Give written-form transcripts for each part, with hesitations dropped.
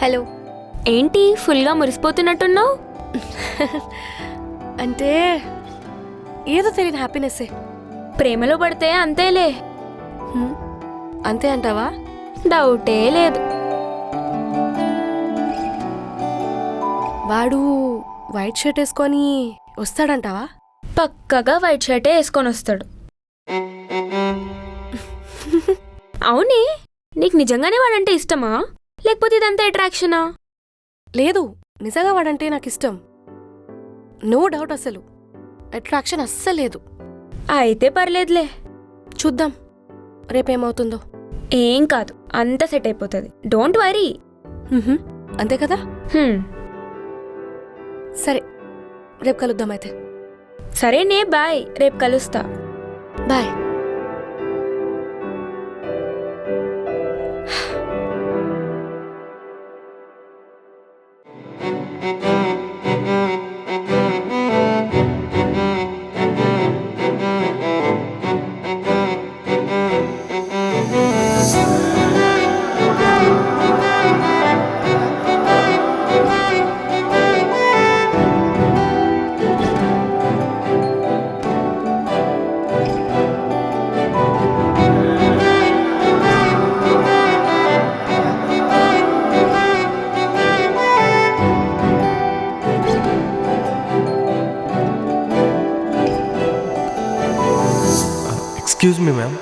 Hello. ఏంటి ఫుల్గా మురిసిపోతున్నట్టున్నావు? అంటే ఏదో తెలియని హ్యాపీనెస్సే. ప్రేమలో పడితే అంతేలే. అంతే అంటావా? డౌటే లేదు. వాడు వైట్ షర్ట్ వేసుకొని వస్తాడంటావా? పక్కగా వైట్ షర్టే వేసుకొని వస్తాడు. అవునే, నీకు నిజంగానే వాడంటే ఇష్టమా లేకపోతే ఇదంతా అట్రాక్షనా? లేదు, నిజంగా వాడంటే నాకు ఇష్టం. No doubt. అసలు అట్రాక్షన్ అస్సలు లేదు. అయితే పర్లేదులే, చూద్దాం రేపేమవుతుందో. ఏం కాదు, అంతా సెట్ అయిపోతుంది. Don't worry. అంతే కదా? సరే, రేపు కలుద్దాం అయితే. సరేనే, బాయ్. రేపు కలుస్తా. Bye. Excuse me, ma'am.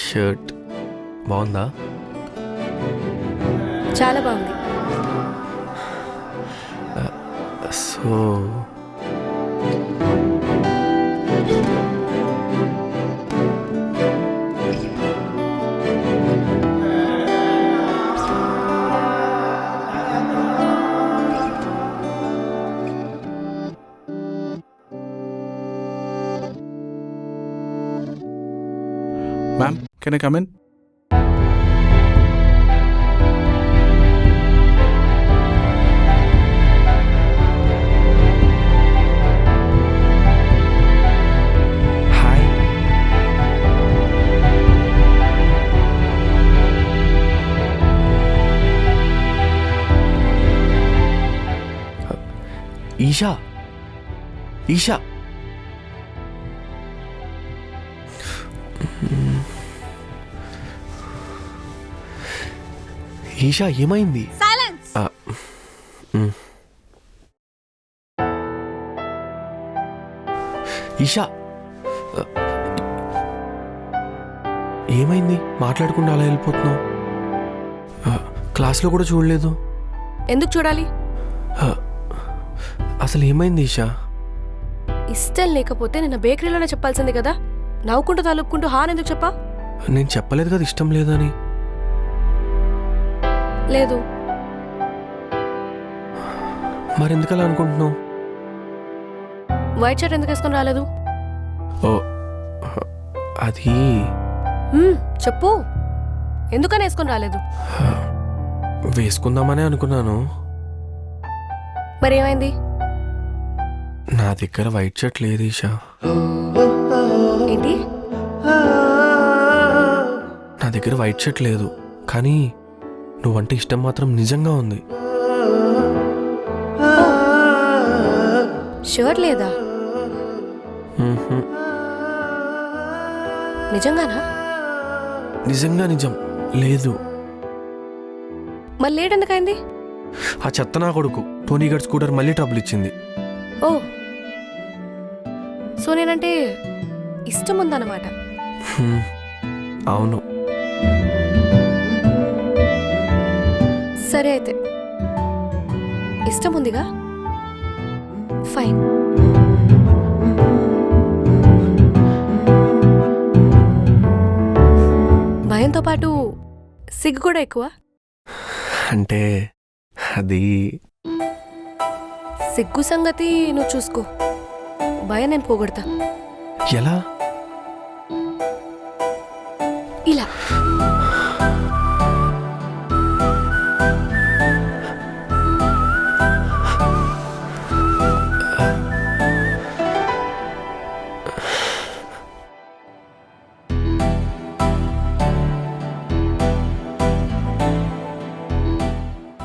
Shirt బాగుందా? చాలా బాగుంది. So Ma'am, can I come in? Hi. Esha, Esha. Esha, ఏమైంది? ఈషా, ఏమైంది? మాట్లాడకుండా అలా వెళ్ళిపోతున్నావు? క్లాస్లో కూడా చూడలేదు. ఎందుకు చూడాలి? అసలు ఏమైంది ఈషా? ఇష్టం లేకపోతే నిన్న బేకరీలోనే చెప్పాల్సింది కదా. నవ్వుకుంటూ తలుపుకుంటూ హాన్ ఎందుకు చెప్పా? నేను చెప్పలేదు కదా ఇష్టం లేదని. లేదు. మరెందుకు అలా అనుకుంటున్నావు? వైట్ షర్ట్ ఎందుకు వేసుకొని రాలేదు? ఓ, అది చెప్పు, ఎందుకని వేసుకొని రాలేదు? వేసుకుందామనే అనుకున్నాను. మరి ఏమైంది? నా దగ్గర వైట్ షర్ట్ లేదు ఈషా. ఏంటి? నా దగ్గర వైట్ షర్ట్ లేదు, కానీ నువ్వంటే ఇష్టం మాత్రం నిజంగా ఉంది. షర్ట్ లేదా? నిజంగానా? నిజంగా నిజం లేదు. మళ్ళీ లేట్ ఎందుకైంది? ఆ చెత్త నా కొడుకు టోనీగడ్ స్కూటర్ మళ్ళీ ట్రబుల్ ఇచ్చింది. ఓ, సో నేనంటే ఇష్టం ఉందన్నమాట. అవును. సరే అయితే, ఇష్టం ఉందిగా, ఫైన్. భయంతో పాటు సిగ్గు కూడా ఎక్కువ. అంటే అది సిగ్గు సంగతి నువ్వు చూసుకో, భయం నేను పోగొడతా. ఎలా? ఇలా.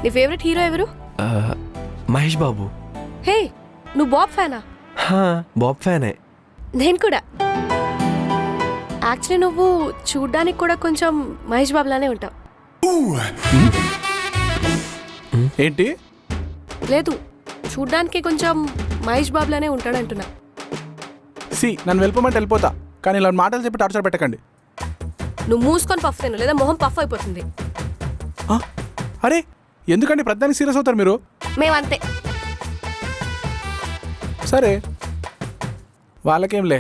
నీ ఫేవరెట్ హీరో ఎవరు? మహేష్ బాబు. హే, నువ్వు బాబ్ ఫ్యానా? హా, బాబ్ ఫ్యానే. నేను కూడా. యాక్చువల్లీ నువ్వు చూడ్డానికి కూడా కొంచెం మహేష్ బాబులానే ఉంటావు. ఏంటి? లేదు, చూడ్డానికి కొంచెం మహేష్ బాబులానే ఉంటాడంటున్నా. నన్ను వెళ్ళిపోమంటే వెళ్ళిపోతా, కానీ ఇలా మాటలు చెప్పి టార్చర్ పెట్టకండి. నువ్వు మూసుకొని పఫ్ తిను, లేదా మొహం పఫ్ అయిపోతుంది. ఆ? అరే ఎందుకండి ప్రతిదానికి సీరియస్ అవుతారు మీరు? మేమంతే. సరే, వాళ్ళకేంలే,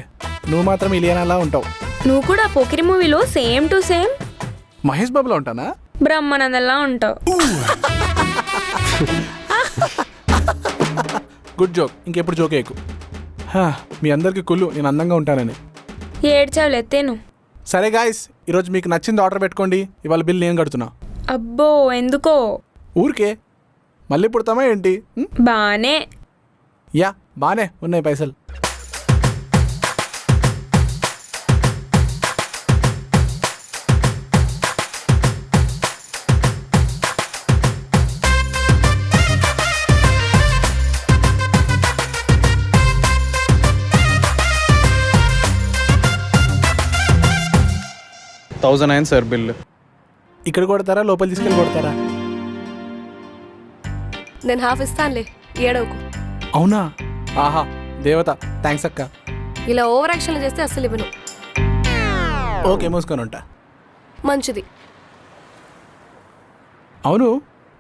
నువ్వు మాత్రం ఇలియనాలా ఉంటావు. నువ్వు కూడా పోకిరి మూవీలో సేమ్ టు సేమ్ మహేష్ బాబులో ఉంటానా? బ్రహ్మానందంలా ఉంటావు. గుడ్ జోక్, ఇంకెప్పుడు జోక్ వేయకు. మీ అందరికి కుళ్ళు నేను అందంగా ఉంటానని. ఏడ్చావులే ఎత్తేను. సరే గాయస్, ఈరోజు మీకు నచ్చింది ఆర్డర్ పెట్టుకోండి. ఇవాళ బిల్ నేను కడుతున్నా. అబ్బో ఎందుకో? ఊరికే, మళ్ళీ పుడతామా ఏంటి? బానే. యా, బానే ఉన్నాయి పైసలు. $1,009 సార్ బిల్. ఇక్కడ కొడతారా, లోపల తీసుకెళ్ళి కొడతారా? నేను హాఫ్ ఇస్తానులే, ఏడవకు. అవునా? ఆహా, దేవత, థ్యాంక్స్ అక్క. ఇలా ఓవర్ యాక్షన్లు చేస్తే అస్సలు ఇవ్వను. ఓకే, మూసుకొని ఉంటా. మంచిది. అవును,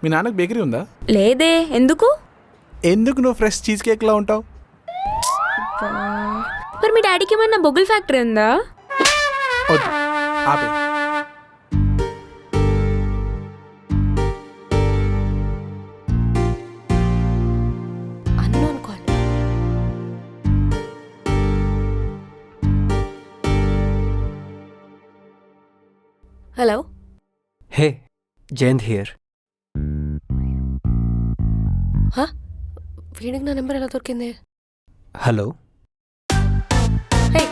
మీ నాన్నకు బేకరీ ఉందా? లేదే, ఎందుకు? ఎందుకు నువ్వు ఫ్రెష్ చీజ్ కేక్లా ఉంటావు? మరి మీ డాడీకి ఏమన్నా బొగ్గుల ఫ్యాక్టరీ ఉందా? వద్దు, ఆపే. Unknown call. Hello. Hey, Jayant here. వీడికి నా నెంబర్ ఎలా దొరికింది? హలో. హే,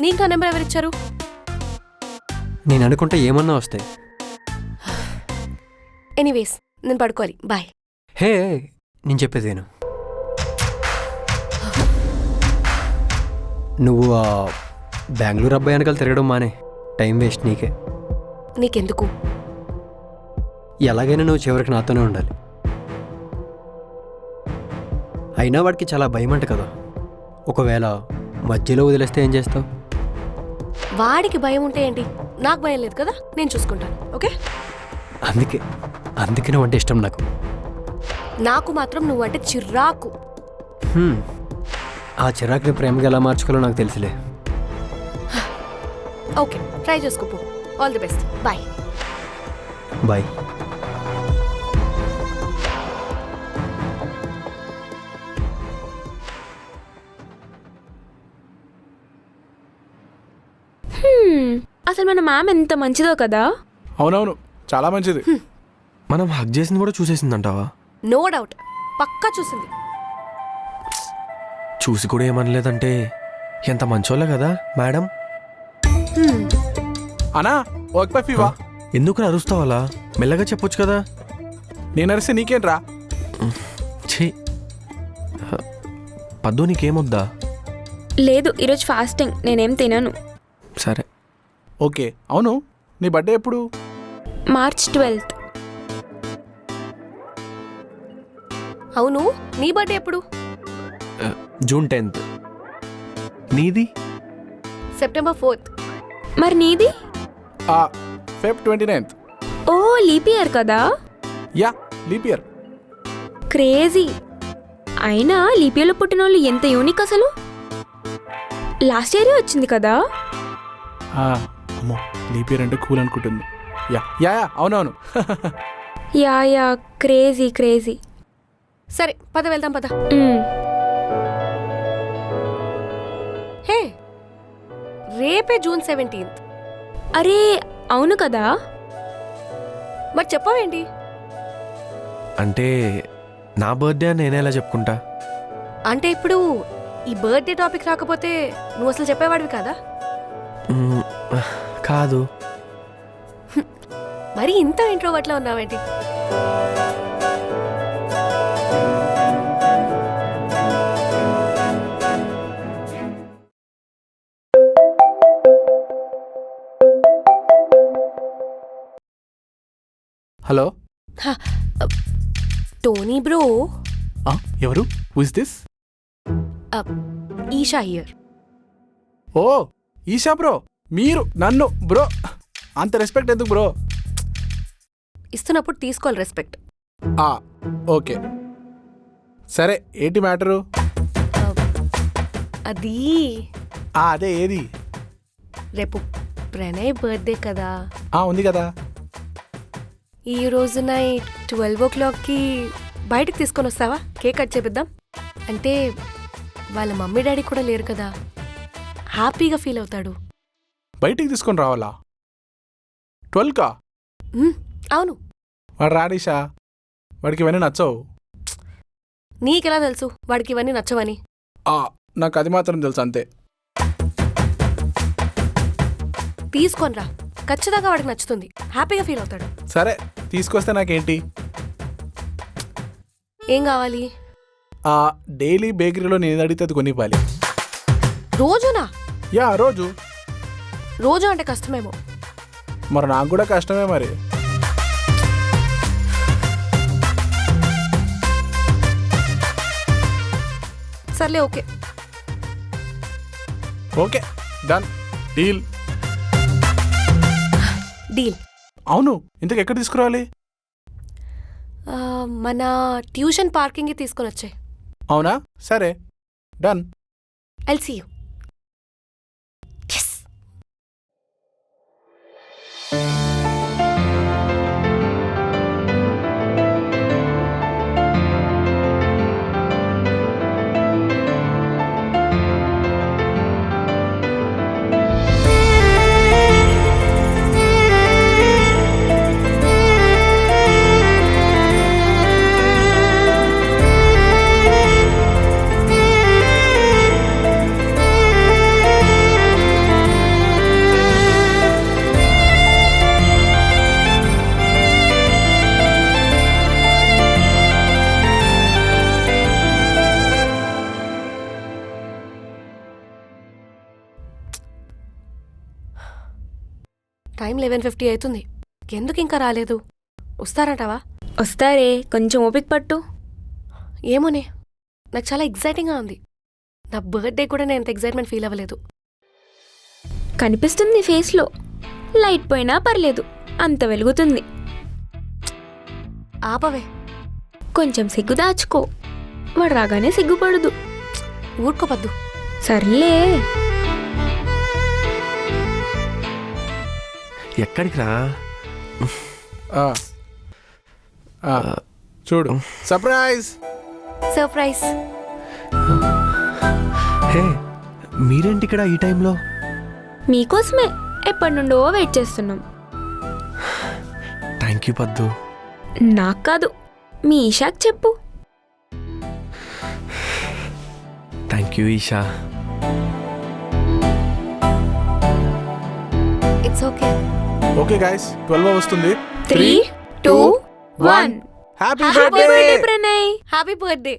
నీకు నా నెంబర్ ఎవరిచ్చారు? నేను అనుకుంటే ఏమన్నా వస్తాయి. ఎనీవేస్, నేను పడుకోవాలి. బాయ్. హే, నేను చెప్పేది విను. నువ్వు బెంగళూరు అబ్బాయి వెనకాల తిరగడం మానే. టైం వేస్ట్ నీకే. నీకెందుకు? ఎలాగైనా నువ్వు చివరికి నాతోనే ఉండాలి. అయినా వాడికి చాలా భయం అంట కదా. ఒకవేళ మధ్యలో వదిలేస్తే ఏం చేస్తావు? వాడికి భయం ఉంటే ఏంటి? నాకు భయం లేదు కదా, నేను చూసుకుంటాను. ఓకే? అందుకే నువ్వు అంటే ఇష్టం నాకు. నాకు మాత్రం నువ్వంటే చిరాకు. ఆ చిరాకుని ప్రేమగా ఎలా మార్చుకోవాలో నాకు తెలుసులే. ఓకే, ట్రై చేసుకోపో. All the best. Bye. Bye. అసలు మన మ్యామ్ ఎంత మంచిదో కదా. అవునవును, చాలా మంచిది. మనం హక్ చేసింది కూడా చూసేసిందంటావా? నో డౌట్, పక్కా చూసింది. చూసి కూడా ఏమనలేదంటే ఎంత మంచోళ్ళ కదా మేడం. అనా, వర్క్ పై ఫీవా? ఎందుకు అరుస్తావు అలా? మెల్లగా చెప్పొచ్చు కదా. నేను అరిస్తే నీకేంట్రా? ఛీ, పద్దు నీకేమొద్దా? లేదు, ఈరోజు ఫాస్టింగ్, నేనేం తినను. సరే. ఓకే, అవును, నీ బర్త్డే ఎప్పుడు? March 12th. అవును, నీ బర్త్డే ఎప్పుడు? June 10th. నీది? September 4th. మరి నీది? Feb 29th. ఓ, లీప్ ఇయర్ కదా. Yeah, leap year. క్రేజీ. అయినా లీప్ ఇయర్లో పుట్టిన వాళ్ళు ఎంత యూనిక్ అసలు. లాస్ట్ ఇయరే వచ్చింది కదా. అమ్మో, లీప్ ఇయర్ అంటే కూల్ అనుకుంటుంది. యా యా యా, అవునవును. Yeah, crazy. సరే, పద వెళ్దాం, పద. హే, రేపే జూన్ 17th. అరే అవును కదా. మరి చెప్పవేంటి? అంటే నా బర్త్డే అని నేనే ఎలా చెప్పుకుంటా? అంటే ఇప్పుడు ఈ బర్త్డే టాపిక్ రాకపోతే నువ్వు అసలు చెప్పేవాడివి కదా. మ్మ్, కాదు. మరి ఇంత ఇంట్రోవర్ట్లా ఉన్నావేంటి? హలో. టోనీ బ్రో, ఎవరు? Who is this? Esha here. Oh Esha bro, మీరు నన్ను బ్రో అంత రెస్పెక్ట్ ఎందుకు బ్రో? ఇస్తున్నప్పుడు తీసుకోవాలి రెస్పెక్ట్. ఓకే సరే, ఏంటి మ్యాటరు? అది అదే ఏది? రేపు ప్రణయ్ బర్త్డే కదా. ఉంది కదా. ఈ రోజు నైట్ 12 o'clockకి బయటకు తీసుకొని వస్తావా? కేక్ కట్ చేపిద్దాం. అంటే వాళ్ళ మమ్మీ డాడీ కూడా లేరు కదా, హ్యాపీగా ఫీల్ అవుతాడు. బయటికి తీసుకొని రావాలా? 12కా? అవును. వాడు రాడీషా, వాడికి ఇవన్నీ నచ్చవు. నీకెలా తెలుసు వాడికి ఇవన్నీ నచ్చవని? నాకు అది మాత్రం తెలుసు అంతే. తీసుకొని రా, ఖచ్చితంగా వాడికి నచ్చుతుంది, హ్యాపీగా ఫీల్ అవుతాడు. సరే తీసుకొస్తే నాకేంటి? ఏం కావాలి? డైలీ బేకరీలో నేను అడిగితే అది కొనివ్వాలి. రోజునా? రోజు. రోజు అంటే కష్టమేమో. మరి నాకు కూడా కష్టమే మరి. సర్లే, okay. Okay done, deal. Deal. అవును, ఇంతకు ఎక్కడ తీసుకురావాలి? మన ట్యూషన్ పార్కింగ్కి తీసుకొని వచ్చాయి. అవునా, సరే done. I'll see you. Yes. Time 11:50 అవుతుంది. ఎందుకు ఇంకా రాలేదు? వస్తారంటావా? వస్తారే, కొంచెం ఓపిక పట్టు. ఏమోనే, నాకు చాలా ఎగ్జైటింగ్గా ఉంది. నా బర్త్డే కూడా నేను ఎంత ఎగ్జైట్మెంట్ ఫీల్ అవ్వలేదు. కనిపిస్తుంది ఫేస్లో, లైట్ పోయినా పర్లేదు, అంత వెలుగుతుంది. ఆపవే. కొంచెం సిగ్గు దాచుకో, వాడు రాగానే సిగ్గుపడదు. ఊరుకోపద్దు. సర్లే. ఎక్కడికి రా? చూడు, సర్ప్రైజ్. సర్ప్రైజ్. హే, మీరేంటి ఇక్కడ ఈ టైంలో? మీకోసమే ఎప్పటి నుండో వెయిట్ చేస్తున్నాం. థ్యాంక్ యూ పద్దు. నాకు కాదు, మీ ఈషాకి చెప్పు. Thank you Esha. It's okay. Okay guys, 12 వస్తుంది. 3, 2, 1. Happy Happy birthday birthday, Pranay. Happy birthday.